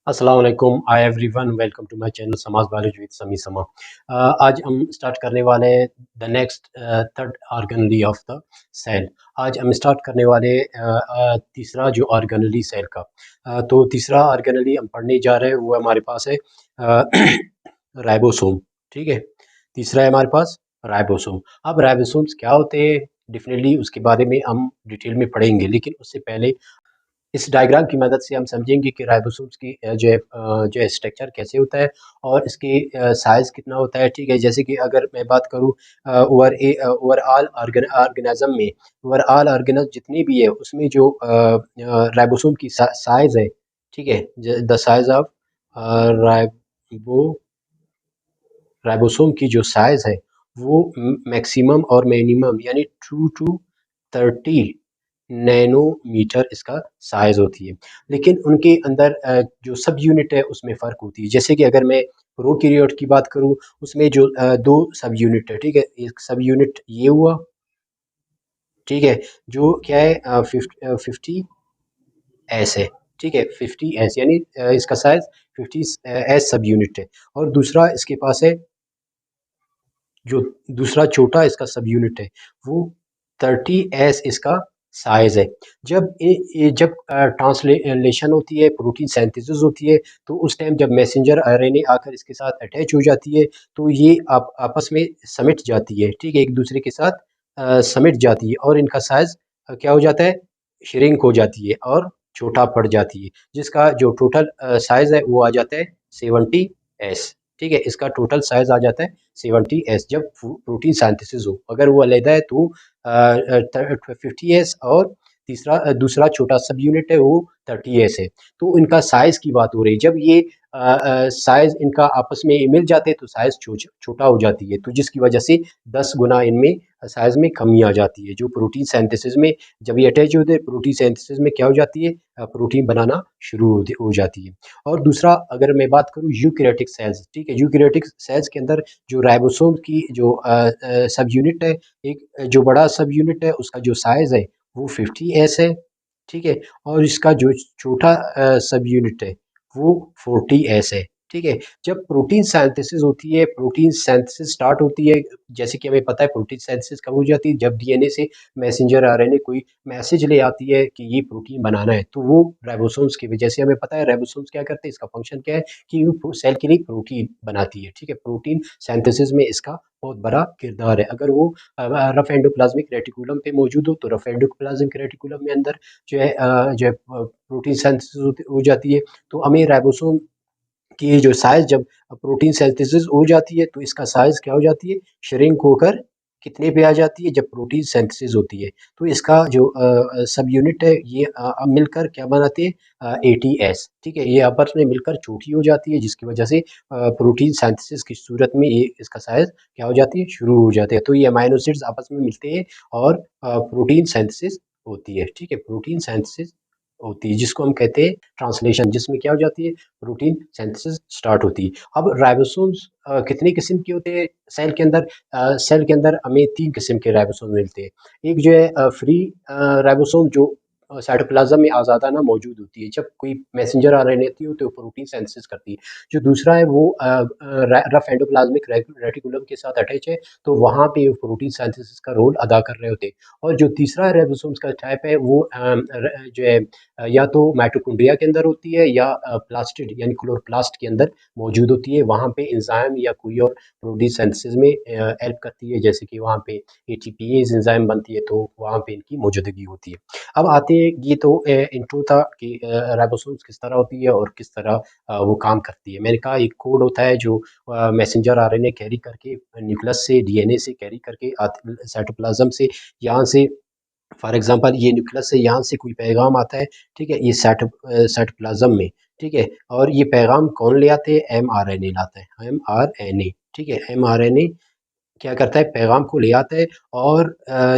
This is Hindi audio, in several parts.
अस्सलाम वालेकुम hi everyone welcome to my channel Samaj biology with Sami Sama. आज हम स्टार्ट करने वाले हैं the next third organelle of the cell. आज हम स्टार्ट करने वाले तीसरा जो ऑर्गेनली सेल का। तो तीसरा ऑर्गेनली हम पढ़ने जा रहे हैं वो हमारे पास है राइबोसोम। ठीक है, तीसरा है हमारे पास राइबोसोम। अब राइबोसोम्स क्या होते हैं डेफिनेटली उसके बारे में हम डिटेल में पढ़ेंगे, लेकिन उससे पहले इस डायग्राम की मदद से हम समझेंगे कि राइबोसोम्स की जो है स्ट्रक्चर कैसे होता है और इसके साइज़ कितना होता है। ठीक है, जैसे कि अगर मैं बात करूँ ओवरऑल ऑर्गेनिज्म में, ओवरऑल ऑर्गेनिज्म जितने भी है उसमें जो राइबोसोम की साइज़ है, ठीक है, the size of ribo ribosome की जो साइज़ है वो मैक्सिमम और मिनिमम यानी 2 to 30 नैनोमीटर इसका साइज़ होती है। लेकिन उनके अंदर जो सब यूनिट है उसमें फ़र्क होती है। जैसे कि अगर मैं प्रोकैरियोट की बात करूँ उसमें जो 2 सब यूनिट है, ठीक है? एक सब यूनिट ये हुआ, ठीक है? जो क्या है 50 एस है, ठीक है? 50 एस यानी इसका साइज़ 50 एस सब यूनिट है। और दूसरा इसके पास है जो दूसरा छोटा इसका सब यूनिट है वो 30s इसका साइज है। जब ट्रांसलेशन होती है, प्रोटीन सिंथेसिस होती है, तो उस टाइम जब मैसेंजर आरएनए आकर इसके साथ अटैच हो जाती है तो ये आपस में समिट जाती है, ठीक है, एक दूसरे के साथ समिट जाती है और इनका साइज क्या हो जाता है, श्रिंक हो जाती है और छोटा पड़ जाती है, जिसका जो टोटल साइज है वो आ जाता है 70s। ठीक है, इसका टोटल साइज आ जाता है 70s जब प्रोटीन सिंथेसिस हो। अगर वो अलग है तो 50s और दूसरा छोटा सब यूनिट है वो 30s है। तो इनका साइज की बात हो रही है, जब ये साइज इनका आपस में मिल जाते हैं तो साइज छोटा हो जाती है, तो जिसकी वजह से 10 गुना इनमें साइज में कमी आ जाती है। जो प्रोटीन सिंथेसिस में जब ये अटैच होते हैं, प्रोटीन सिंथेसिस में क्या हो जाती है, प्रोटीन बनाना शुरू हो जाती है। और दूसरा अगर मैं बात करूँ यूकैरियोटिक सेल्स, ठीक है, यूकैरियोटिक सेल्स के अंदर जो राइबोसोम की जो सब यूनिट है, एक जो बड़ा सब यूनिट है उसका जो साइज है वो 50s है, ठीक है, और इसका जो छोटा सब यूनिट है वो 40s है। ठीक है, जब प्रोटीन सिंथेसिस होती है, प्रोटीन सिंथेसिस स्टार्ट होती है, जैसे कि हमें पता है प्रोटीन सिंथेसिस कब हो जाती है, जब डीएनए से मैसेंजर आरएनए कोई मैसेज ले आती है कि ये प्रोटीन बनाना है, तो वो राइबोसोम्स की वजह से हमें पता है राइबोसोम्स क्या करते हैं, इसका फंक्शन क्या है कि वो सेल के लिए प्रोटीन बनाती है। ठीक है, प्रोटीन सिंथेसिस में इसका बहुत बड़ा किरदार है। अगर वो रफ एंडोप्लाज्मिक रेटिकुलम पे मौजूद हो तो रफ एंडोप्लाज्मिक रेटिकुलम में अंदर जो है प्रोटीन सिंथेसिस हो जाती है, तो हमें राइबोसोम की जो साइज जब प्रोटीन सिंथेसिस हो जाती है तो इसका साइज क्या हो जाती है, श्रिंक होकर कितने पे आ जाती है, जब प्रोटीन सिंथेसिस होती है तो इसका जो सब यूनिट है ये मिलकर क्या बनाते हैं, 80s। ठीक है, ये आपस में मिलकर छोटी हो जाती है, जिसकी वजह से प्रोटीन सिंथेसिस की सूरत में ये इसका साइज क्या हो जाती है, शुरू हो जाते हैं। तो ये अमाइनो एसिड्स आपस में मिलते हैं और प्रोटीन सिंथेसिस होती है। ठीक है, प्रोटीन सिंथेसिस होती है जिसको हम कहते हैं ट्रांसलेशन, जिसमें क्या हो जाती है, प्रोटीन सिंथेसिस स्टार्ट होती है। अब राइबोसोम्स कितने किस्म के होते हैं सेल के अंदर, सेल के अंदर हमें 3 किस्म के राइबोसोम मिलते हैं। एक जो है फ्री राइबोसोम जो साइटोप्लाज्म में आज़ादाना मौजूद होती है, जब कोई मैसेंजर आरएनए होती है तो प्रोटीन सिंथेसिस करती है। जो दूसरा है वो रफ एंडोप्लाज्मिक रेटिकुलम के साथ अटैच है, तो वहाँ पे प्रोटीन सिंथेसिस का रोल अदा कर रहे होते हैं। और जो तीसरा राइबोसोम्स का टाइप है वो जो है या तो माइटोकॉन्ड्रिया के अंदर होती है या प्लास्टिड यानी क्लोरोप्लास्ट के अंदर मौजूद होती है। वहाँ पे एंजाइम या कोई और प्रोटीन सिंथेसिस में हेल्प करती है, जैसे कि वहाँ पे एटीपीएज एंजाइम बनती है, तो वहाँ पे इनकी मौजूदगी होती है। अब आते हैं, ये तो इंट्रो था कि राइबोसोम्स किस तरह होती है और किस तरह वो काम करती है। मैंने कहा एक कोड होता है जो मैसेंजर आरएनए कैरी करके न्यूक्लियस से डीएनए से कैरी करके साइटोप्लाज्म से, यहाँ से फॉर एग्जांपल ये न्यूक्लियस से यहाँ से कोई पैगाम आता है, ठीक है, ये साइटोप्लाज्म में, ठीक है, और ये पैगाम कौन ले आते हैं, एमआरएनए लाता है, एमआरएनए। ठीक है, एमआरएनए क्या करता है, पैगाम को ले आता है और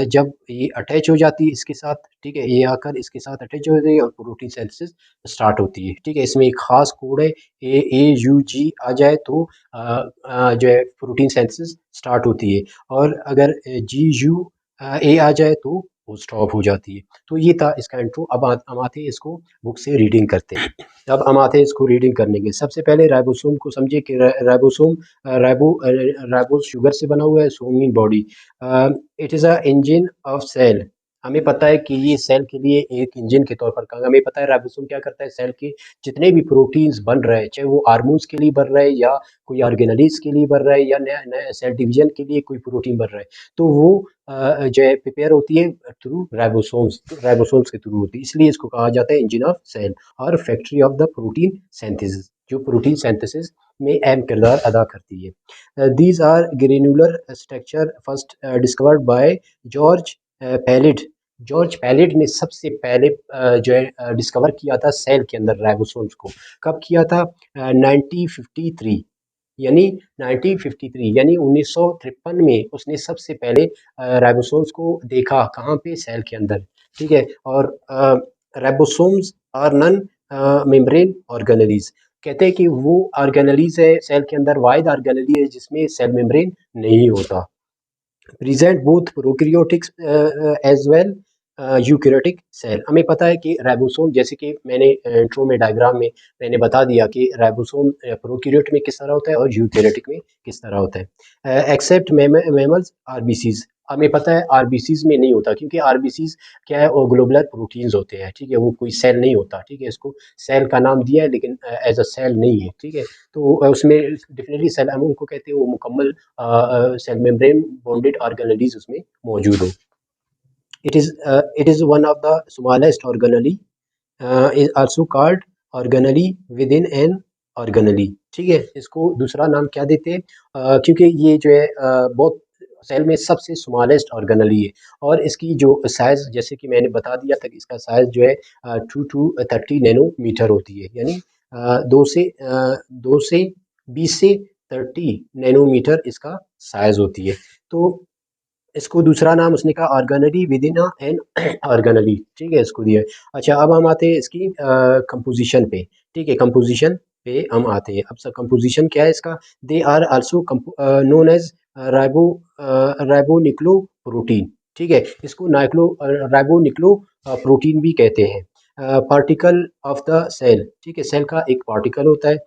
जब ये अटैच हो जाती है इसके साथ, ठीक है, ये आकर इसके साथ अटैच हो जाती है और प्रोटीन सिंथेसिस स्टार्ट होती है। ठीक है, इसमें एक खास कोड है, AUG आ जाए तो जो है प्रोटीन सिंथेसिस स्टार्ट होती है, और अगर GU A आ जाए तो वो स्टॉप हो जाती है। तो ये था इसका इंट्रो। अब हम आते हैं इसको बुक से रीडिंग करते हैं। अब हम आते हैं इसको रीडिंग करने के। सबसे पहले राइबोसोम को समझिए कि राइबोसोम राइबोस शुगर से बना हुआ है, सोम in body. It is a engine of cell. हमें पता है कि ये सेल के लिए एक इंजन के तौर पर काम। हमें पता है राइबोसोम क्या करता है, सेल के जितने भी प्रोटीन्स बन रहे हैं, चाहे वो हार्मोन्स के लिए बन रहे हैं या कोई ऑर्गेनेलिस के लिए बन रहा है या नया नया सेल डिवीजन के लिए कोई प्रोटीन बन रहा है, तो वो जो है प्रिपेयर होती है थ्रू राइबोसोम्स। राइबोसोम्स के थ्रू होती है, इसलिए इसको कहा जाता है इंजन ऑफ सेल और factory of the protein synthesis, जो प्रोटीन सिंथेसिस में अहम किरदार अदा करती है। These are granular structure first discovered by George Palade. George Palade ने सबसे पहले जो है डिस्कवर किया था सेल के अंदर राइबोसोम्स को। कब किया था? 1953, यानी 1953 यानी 1953 में उसने सबसे पहले राइबोसोम्स को देखा। कहाँ पे? सेल के अंदर। ठीक है। और ribosomes are non membrane organelles. कहते हैं कि वो ऑर्गेनेलीज है सेल के अंदर, वाइड ऑर्गेनेली है जिसमें सेल मेम्ब्रेन नहीं होता। Present both prokaryotics as well eukaryotic cell. हमें पता है कि राइबोसोम, जैसे कि मैंने इंट्रो में डायग्राम में मैंने बता दिया कि राइबोसोम प्रोकैरियोट में किस तरह होता है और यूकैरियोटिक में किस तरह होता है। Except mammals RBCs. हमें पता है आरबीसीज में नहीं होता, क्योंकि आरबीसीज क्या है, वो ग्लोबुलर प्रोटीन्स होते हैं। ठीक है, वो कोई सेल नहीं होता। ठीक है, इसको सेल का नाम दिया है लेकिन एज अ सेल नहीं है। ठीक है, तो उसमें डेफिनेटली सेल हम उनको कहते हैं वो मुकम्मल सेल मेम्ब्रेन बॉन्डेड ऑर्गेनेलीज उसमें मौजूद हो। It is one of the smallest organelle, is also called organelle within an organelle। ठीक है, इसको दूसरा नाम क्या देते हैं? क्योंकि ये जो है बहुत सेल में सबसे स्मॉलेस्ट ऑर्गेनेली है, और इसकी जो साइज, जैसे कि मैंने बता दिया था कि इसका साइज जो है 2 to 30 नैनोमीटर होती है, यानी 2 से 20 से 30 नैनोमीटर इसका साइज होती है। तो इसको दूसरा नाम उसने कहा organelle with in an organelle. ठीक है, इसको दिया है। अच्छा, अब हम आते हैं इसकी कंपोजिशन पे। ठीक है, कंपोजिशन पे हम आते हैं। अब सर कंपोजिशन क्या है इसका? They are also known as ribo ribonucleo protein. ठीक है, इसको नाइक्लो राइबोन्यूक्लो प्रोटीन भी कहते हैं। Particle of the cell. ठीक है, सेल का एक पार्टिकल होता है।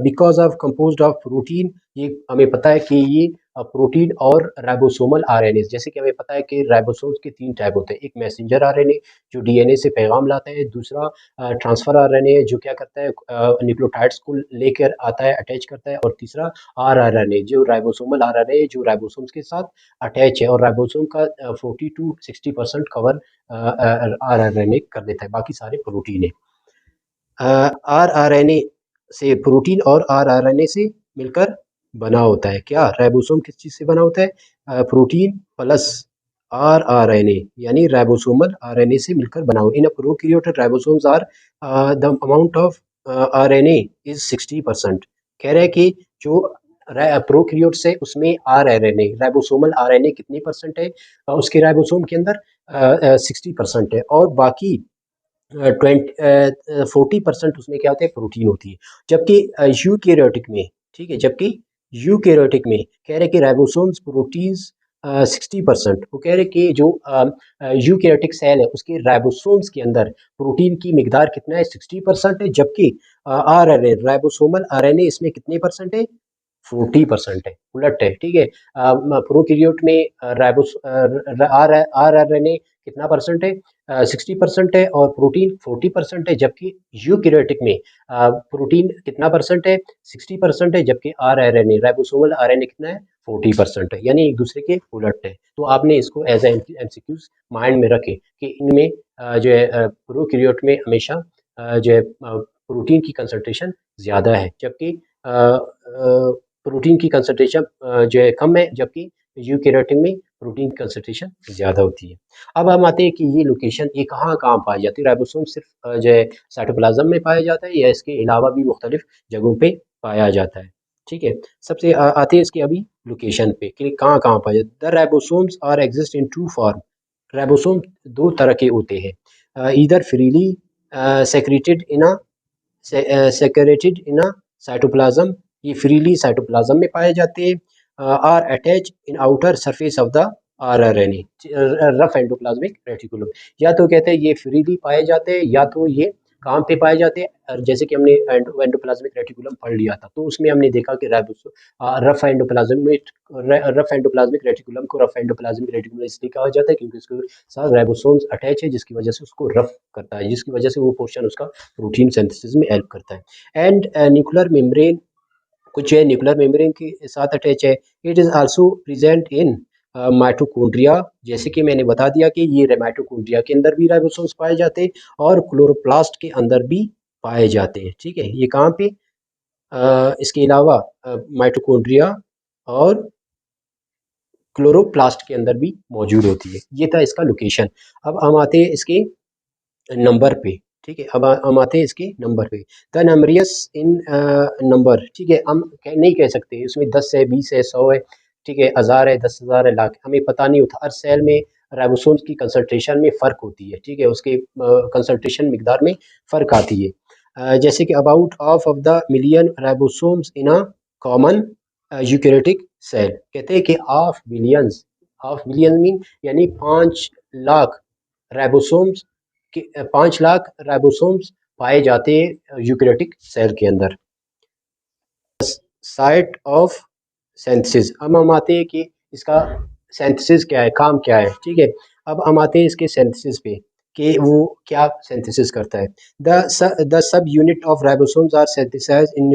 Because of composed of protein, ये हमें पता है कि ये प्रोटीन और राइबोसोमल आरएनए। जैसे कि हमें पता है कि राइबोसोम्स के 3 टाइप होते हैं। एक मैसेंजर आरएनए जो डीएनए से पैगाम लाता है, दूसरा ट्रांसफर आरएनए जो क्या करता है, न्यूक्लियोटाइड्स को लेकर आता है, अटैच करता है, और तीसरा आरआरएनए जो राइबोसोमल आरएनए जो राइबोसोम्स के साथ अटैच है, और राइबोसोम का 40 to 60% कवर आरआरएनए कर देता है, बाकी सारे प्रोटीन है। आरआरएनए से प्रोटीन और आरआरएनए से मिलकर बना होता है। क्या राइबोसोम किस चीज़ से बना होता है? प्रोटीन प्लस आरआरएनए, यानी राइबोसोमल आरएनए से मिलकर बना हो। In a prokaryotic ribosomes are the amount of RNA is 60%। कह रहे हैं कि जो प्रोकैरियोट्स है उसमें आरआरएनए राइबोसोमल आरएनए कितनी परसेंट है? उसके राइबोसोम के अंदर 60% है, और बाकी 40% उसमें क्या होता है, प्रोटीन होती है। जबकि यूकैरियोटिक में, ठीक है, जबकि यूकैरियोटिक में कह रहे हैं कि राइबोसोम्स प्रोटीन्स 60%। वो कह रहे हैं कि जो यूकैरियोटिक सेल है उसके राइबोसोम्स के अंदर प्रोटीन की मिकदार कितना है, 60% है। जबकि आरएनए राइबोसोमल आरएनए इसमें कितने परसेंट है, 40% है, उलट है। ठीक है, प्रोकैरियोट में राइबोस आरआरएनए कितना परसेंट है, 60% है, और प्रोटीन 40% है। जबकि यूकैरियोटिक में प्रोटीन कितना परसेंट है, 60% है, जबकि आरआरएनए राइबोसोमल आरएनए कितना है, 40% है, यानी एक दूसरे के उलट है। तो आपने इसको एज एमसीक्यूज माइंड में रखे कि इनमें जो है प्रोकैरियोट में हमेशा जो है प्रोटीन की कंसंट्रेशन ज़्यादा है, जबकि प्रोटीन की कंसंट्रेशन जो है कम है, जबकि यूकैरियोटिक में प्रोटीन की कंसंट्रेशन ज़्यादा होती है। अब हम आते हैं कि ये लोकेशन ये कहाँ कहाँ पाई जाती है। राइबोसोम सिर्फ जो है साइटोप्लाज्म में पाया जाता है या इसके अलावा भी मुख्तलिफ जगहों पे पाया जाता है। ठीक है, सबसे आते हैं इसके अभी लोकेशन पे कि कहाँ कहाँ पाया जाता है। The ribosomes are exist in 2 form. Ribosome 2 तरह के होते हैं, either freely secreted in a secreted in a cytoplasm, ये फ्रीली साइटोप्लाज्म में पाए जाते हैं। Or attach in outer surface of the RRNA, rough endoplasmic reticulum. या तो कहते हैं ये फ्रीली पाए जाते हैं, या तो ये कहाँ पे पाए जाते हैं। जैसे कि हमने एंडोप्लाज्मिक रेटिकुलम पढ़ लिया था, तो उसमें हमने देखा कि rough endoplasmic rough endoplasmic reticulum को रफ एंडोप्लाज्मिक रेटिकुलम इसलिए कहा जाता है क्योंकि उसके साथ राइबोसोम्स अटैच है, जिसकी वजह से उसको रफ करता है, जिसकी वजह से वो पोर्शन उसका प्रोटीन सिंथेसिस में हेल्प करता है। एंड न्यूक्लियर मेम्ब्रेन कुछ है न्यूक्लियर मेम्ब्रेन के साथ अटैच है। It is also present in mitochondria. जैसे कि मैंने बता दिया कि ये माइटोकॉन्ड्रिया के अंदर भी राइबोसोम्स पाए जाते हैं और क्लोरोप्लास्ट के अंदर भी पाए जाते हैं। ठीक है, ये कहाँ पे इसके अलावा माइटोकॉन्ड्रिया और क्लोरोप्लास्ट के अंदर भी मौजूद होती है। ये था इसका लोकेशन। अब हम आते हैं इसके नंबर पे। ठीक है, अब हम आते हैं इसके नंबर पे। The numerous in number. ठीक है, हम नहीं कह सकते उसमें 10 है, 20 है, 100 है, ठीक है, 1000 है, 10,000 है, लाख, हमें पता नहीं होता। हर सेल में राइबोसोम्स की कंसंट्रेशन में फ़र्क होती है। ठीक है, उसके कंसंट्रेशन मिकदार में फ़र्क आती है। जैसे कि about of the million ribosomes in a common eukaryotic cell. कहते हैं कि ऑफ बिलियन मीन यानी 5 लाख राइबोसोम्स के 5 लाख राइबोसोम्स पाए जाते हैं यूकेरियोटिक सेल के अंदर। Site of synthesis. अब हम आते हैं कि इसका सिंथेसिस क्या है, काम क्या है। ठीक है, अब हम आते हैं इसके सिंथेसिस पे कि वो क्या सिंथेसिस करता है। The sub unit of ribosomes are synthesised in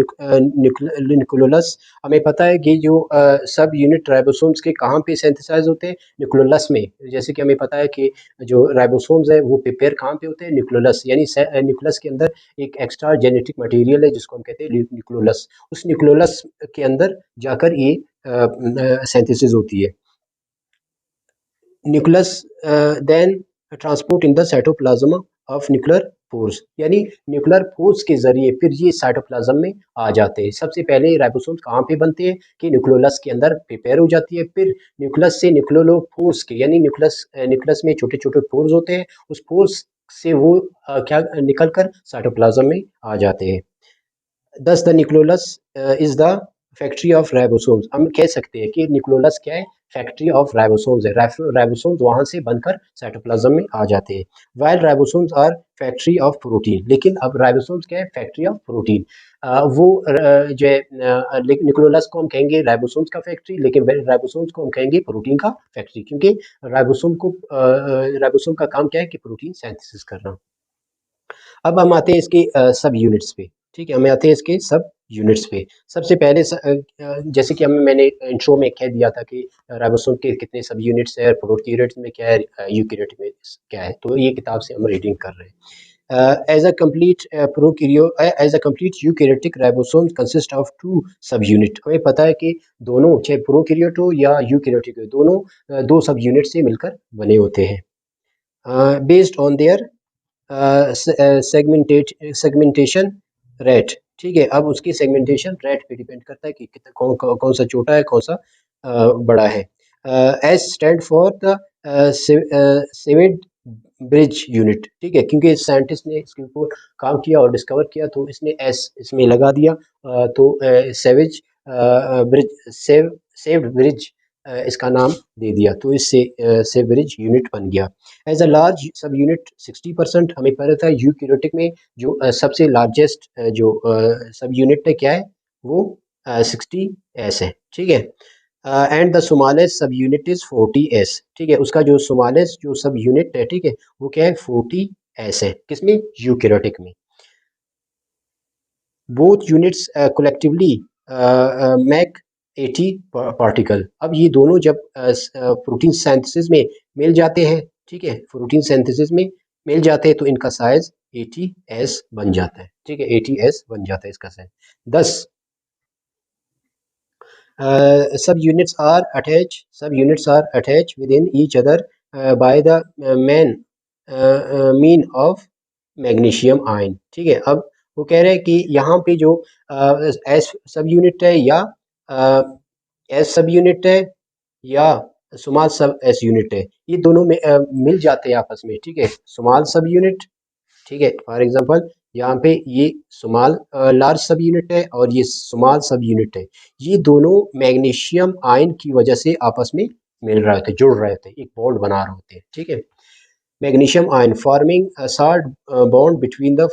nucleolus. हमें पता है कि जो सब यूनिट राइबोसोम्स के कहाँ पे सिंथेसाइज होते हैं, न्यूक्लियोलस में। जैसे कि हमें पता है कि जो राइबोसोम्स है वो प्रिपेयर कहाँ पे होते हैं, न्यूक्लियोलस, यानी न्यूक्लियस के अंदर एक एक्स्ट्रा जेनेटिक मटेरियल है जिसको हम कहते हैं न्यूक्लियोलस। उस न्यूक्लियोलस के अंदर जाकर ये सिंथेसिस होती है। Nucleus then transport in the cytoplasm of nuclear pores, यानी न्यूक्लियर पोर्स के जरिए फिर ये साइटोप्लाज्म में आ जाते हैं। सबसे पहले राइबोसोम्स कहाँ पे बनते हैं कि न्यूक्लियोलस के अंदर प्रिपेयर हो जाती है, फिर न्यूक्लियस से न्यूक्लियोपोर्स के, यानी न्यूक्लियस में छोटे छोटे पोर्स होते हैं, उस पोर्स से वो क्या निकल कर साइटोप्लाज्म में आ जाते हैं। Thus the nucleolus is the factory of ribosomes. हम कह सकते हैं कि न्यूक्लियोलस क्या है, फैक्ट्री ऑफ राइबोसोम्स है। राइबोसोम्स वहां से बनकर साइटोप्लाज्म में आ जाते हैं। While ribosomes are factory of protein, लेकिन अब राइबोसोम्स क्या है, फैक्ट्री ऑफ प्रोटीन। वो जो है न्यूक्लियोलस को हम कहेंगे राइबोसोम्स का फैक्ट्री, लेकिन राइबोसोम्स को हम कहेंगे प्रोटीन का फैक्ट्री, क्योंकि राइबोसोम का काम क्या है कि प्रोटीन सिंथेसिस करना। अब हम आते हैं इसके सब यूनिट्स पे। ठीक है, हमें आते हैं इसके सब यूनिट्स पे। सबसे पहले जैसे कि मैंने इंट्रो में कह दिया था कि राइबोसोम के कितने सब यूनिट्स हैं, प्रोकैरियोट्स में क्या है, यूकेरियोट में क्या है, तो ये किताब से हम रीडिंग कर रहे हैं। As a complete eukaryotic ribosome consist of 2 sub unit. हमें पता है कि दोनों, चाहे प्रोकैरियोट हो या यूकेरियोटिक हो, दोनों 2 सब यूनिट से मिलकर बने होते हैं। Based on their segmentation rate. ठीक है, अब उसकी सेगमेंटेशन रेट पे डिपेंड करता है कि कितना कौन सा छोटा है, कौन सा बड़ा है। S stand for the Svedberg unit. ठीक है, क्योंकि साइंटिस्ट ने इसके ऊपर काम किया और डिस्कवर किया, तो इसने एस इसमें लगा दिया। तो सेवेज ब्रिज सेव्ड ब्रिज इसका नाम दे दिया, तो इससे सेव ब्रिज यूनिट बन गया। As a large sub unit 60%। हमें पता था यूकेरियोटिक में जो सबसे लार्जेस्ट जो सब यूनिट है क्या है, वो 60s है। ठीक है, एंड द स्मॉलेस्ट सब यूनिट इज 40s। ठीक है, उसका जो स्मॉलेस्ट जो सब यूनिट है, ठीक है, वो क्या है, 40s है। किसमें, यूकेरियोटिक में। Both units collectively make 80 particle. अब ये दोनों जब प्रोटीन सिंथेसिस में मिल जाते हैं, ठीक है, प्रोटीन सिंथेसिस में मिल जाते हैं, तो इनका साइज 80s बन जाता है। ठीक है, 80s बन जाता है इसका size. 10 sub units are attach with in each other by the main mean of magnesium ion. ठीक है, अब वो कह रहे हैं कि यहाँ पे जो एस सब यूनिट है या एस सब यूनिट है या स्मॉल सब एस यूनिट है, ये दोनों में मिल जाते हैं आपस में। ठीक है, स्मॉल सब यूनिट, ठीक है, फॉर एग्जांपल यहाँ पे ये स्मॉल लार्ज सब यूनिट है और ये स्मॉल सब यूनिट है, ये दोनों मैग्नीशियम आयन की वजह से आपस में मिल रहे होते, जुड़ रहे होते, एक बॉन्ड बना रहे होते हैं, ठीक है। Magnesium ion forming a salt bond between the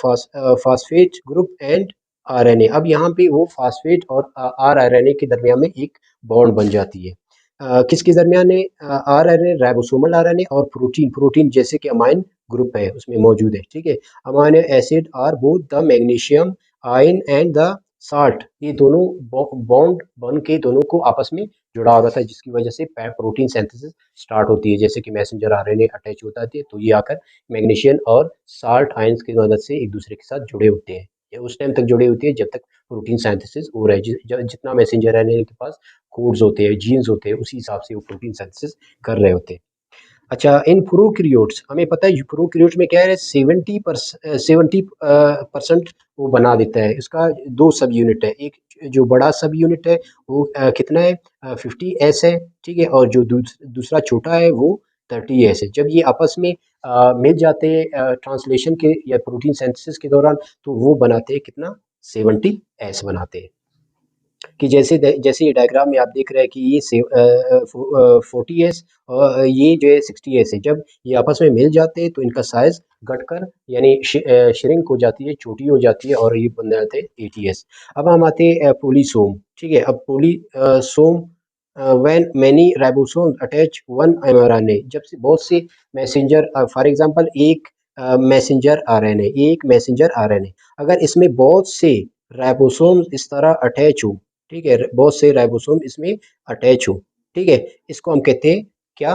phosphate group and RNA. अब यहाँ पे वो फॉस्फेट और आरएनए के दरमियान में एक बॉन्ड बन जाती है। किसके दरमियान है? आरएनए, राइबोसोमल आरएनए और प्रोटीन, प्रोटीन जैसे कि अमाइन ग्रुप है उसमें मौजूद है, ठीक है। Amino acid are both the magnesium ion and the salt, ये दोनों बॉन्ड बन के दोनों को आपस में जुड़ा हुआ था, जिसकी वजह से प्रोटीन सिंथेसिस स्टार्ट होती है। जैसे कि मैसेंजर आरएनए अटैच होता है तो ये आकर मैग्नीशियम और साल्ट आयंस की मदद से एक दूसरे के साथ जुड़े होते हैं। ये उस टाइम तक जुड़े होते हैं जब तक प्रोटीन सिंथेसिस हो रहा है। जितना मैसेंजर आरएनए के पास कोड्स होते हैं, जीन्स होते हैं, उसी हिसाब से वो प्रोटीन सिंथेसिस कर रहे होते हैं। अच्छा, इन प्रोकैरियोट्स हमें पता है प्रोकैरियोट्स में क्या है, 70% वो बना देता है। इसका दो सब यूनिट है, एक जो बड़ा सब यूनिट है वो कितना है, 50s है, ठीक है। और जो दूसरा छोटा है वो 30s है। जब ये आपस में मिल जाते हैं ट्रांसलेशन के या प्रोटीन सिंथेसिस के दौरान, तो वो बनाते हैं कितना, 70s बनाते हैं। कि जैसे ये डायग्राम में आप देख रहे हैं कि ये 40s और ये जो है 60s है। जब ये आपस में मिल जाते हैं तो इनका साइज घटकर यानी श्रिंक हो जाती है, छोटी हो जाती है और ये बन जाते हैं 80s। अब हम आते हैं पोलीसोम, ठीक है। अब polysome when many ribosome attach one mRNA, जब से बहुत से मैसेंजर, फॉर एग्जांपल एक मैसेंजर आरएनए, एक मैसेंजर आरएनए, अगर इसमें बहुत से राइबोसोम इस तरह अटैच हो, ठीक है, बहुत से राइबोसोम इसमें अटैच हो, ठीक है, इसको हम कहते हैं क्या,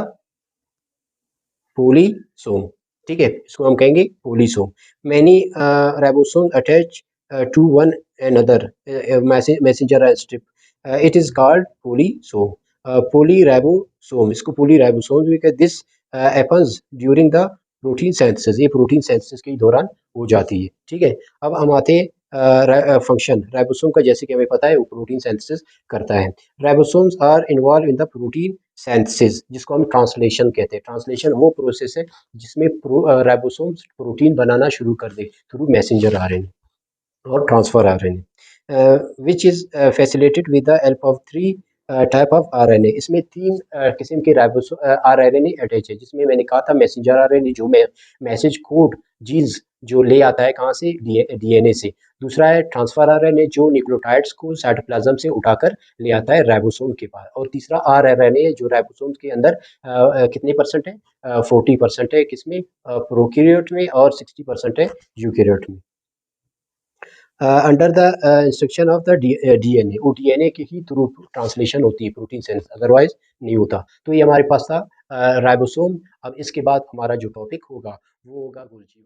पोलीसोम, ठीक है, इसको हम कहेंगे polysome. Many ribosome attach to one another messenger strip, it is called polysome. Polyribosome, इसको पोलीराइबोसोम भी कहते। This happens during the protein synthesis, ये प्रोटीन सिंथेसिस के दौरान हो जाती है, ठीक है। अब हम आते हैं फंक्शन राइबोसोम का। जैसे कि हमें पता है वो प्रोटीन सिंथेसिस करता है। Ribosomes are involve in the protein synthesis, जिसको हम ट्रांसलेशन कहते हैं। ट्रांसलेशन वो प्रोसेस है जिसमें राइबोसोम्स प्रोटीन बनाना शुरू कर दे थ्रू मैसेंजर आरएनए और transfer RNA, which is facilitated with the help of three type of RNA. इसमें तीन किस्म के राइबोसो आरएनए अटैच है, जिसमें मैंने कहा था मैसेंजर आरएनए जो मैसेज कोड जीन्स जो ले आता है कहाँ से, डीएनए से। दूसरा है ट्रांसफर आरएनए जो न्यूक्लियोटाइड्स को साइटोप्लाज्म से उठाकर ले आता है राइबोसोम के पास। और तीसरा आरएनए जो राइबोसोम के अंदर कितने परसेंट है, 40% है किसमें, प्रोकैरियोट में, और 60% है यूकैरियोट में। Under the instruction of the DNA, वो डीएनए के ही थ्रू ट्रांसलेशन होती है प्रोटीन सेंस, अदरवाइज नहीं होता। तो ये हमारे पास था राइबोसोम। अब इसके बाद हमारा जो टॉपिक होगा वो होगा गोल्गी